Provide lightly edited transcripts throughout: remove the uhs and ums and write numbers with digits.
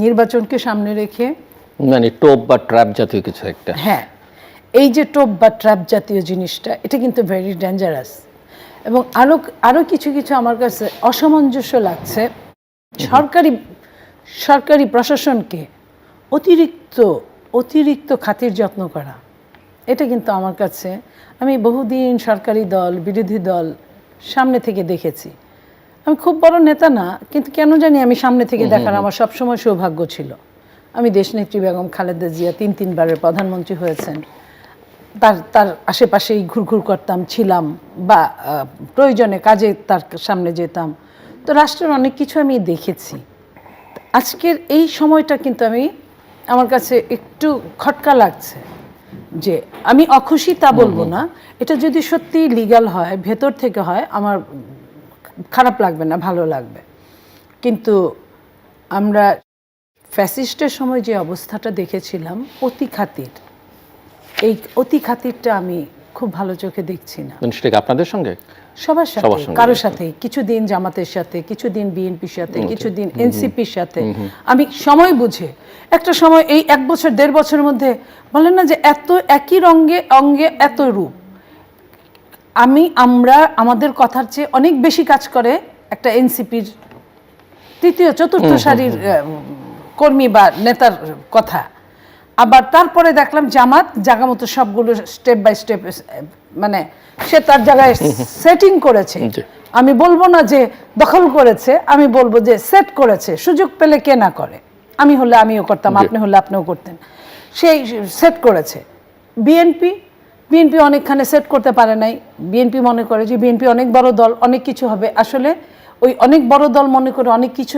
নির্বাচনকে সামনে রেখে মানে টোপ বা ট্র্যাপ জাতীয় কিছু একটা। হ্যাঁ, এই যে টোপ বা ট্র্যাপ জাতীয় জিনিসটা, এটা কিন্তু ভেরি ডেঞ্জারাস। এবং আরও কিছু কিছু আমার কাছে অসামঞ্জস্য লাগছে। সরকারি প্রশাসনকে অতিরিক্ত খাতির যত্ন করা, এটা কিন্তু আমার কাছে, আমি বহুদিন সরকারি দল বিরোধী দল সামনে থেকে দেখেছি। আমি খুব বড় নেতা না, কিন্তু কেন জানি আমি সামনে থেকে দেখার আমার সবসময় সৌভাগ্য ছিল। আমি দেশনেত্রী বেগম খালেদা জিয়া 3-3বারের প্রধানমন্ত্রী হয়েছেন, তার আশেপাশেই ঘুরঘুর করতাম, ছিলাম, বা প্রয়োজনে কাজে তার সামনে যেতাম। তো রাষ্ট্রের অনেক কিছু আমি দেখেছি। আজকের এই সময়টা কিন্তু আমার কাছে একটু খটকা লাগছে, যে আমি অখুশি তা বলবো না, এটা যদি সত্যি লিগ্যাল হয়, ভেতর থেকে হয়, আমার খারাপ লাগবে না, ভালো লাগবে। কিন্তু আমরা ফ্যাসিস্টের সময় যে অবস্থাটা দেখেছিলাম, এই অতি খাতিরটা আমি খুব ভালো চোখে দেখছি না। সেটা আপনাদের সঙ্গে, সবার সাথে, কারোর সাথে, কিছুদিন জামাতের সাথে, কিছুদিন বিএনপির সাথে, কিছুদিন এনসিপির সাথে, আমি সময় বুঝে, একটা সময় এই 1 বছর 1.5 বছরের মধ্যে বলেন না যে এত একই অঙ্গে এত রূপ, আমরা আমাদের কথার চেয়ে অনেক বেশি কাজ করে একটা এনসিপির 3য় 4র্থ সারির কর্মী বা নেতার কথা। আবার তারপরে দেখলাম জামাত জায়গা মতো সবগুলো স্টেপ বাই স্টেপ, মানে সে তার জায়গায় সেটিং করেছে। আমি বলবো না যে দখল করেছে, আমি বলবো যে সেট করেছে। সুযোগ পেলে কে না করে, আমি হলে আমিও করতাম, আপনি হলে আপনিও করতেন। সেই সেট করেছে। বিএনপি অনেকখানে সেট করতে পারে নাই। বিএনপি মনে করে যে বিএনপি অনেক বড় দল, অনেক কিছু হবে। আসলে ওই অনেক বড় দল মনে করে অনেক কিছু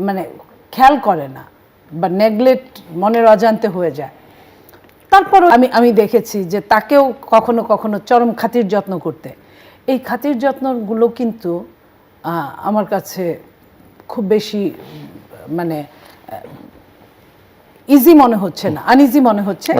মানে খেয়াল করে না, বা নেগলেক্ট মনের অজান্তে হয়ে যায়। তারপরও আমি দেখেছি যে তাকেও কখনো কখনো চরম খাতির যত্ন করতে। এই খাতির যত্নগুলো কিন্তু আমার কাছে খুব বেশি মানে ইজি মনে হচ্ছে না, আনইজি মনে হচ্ছে।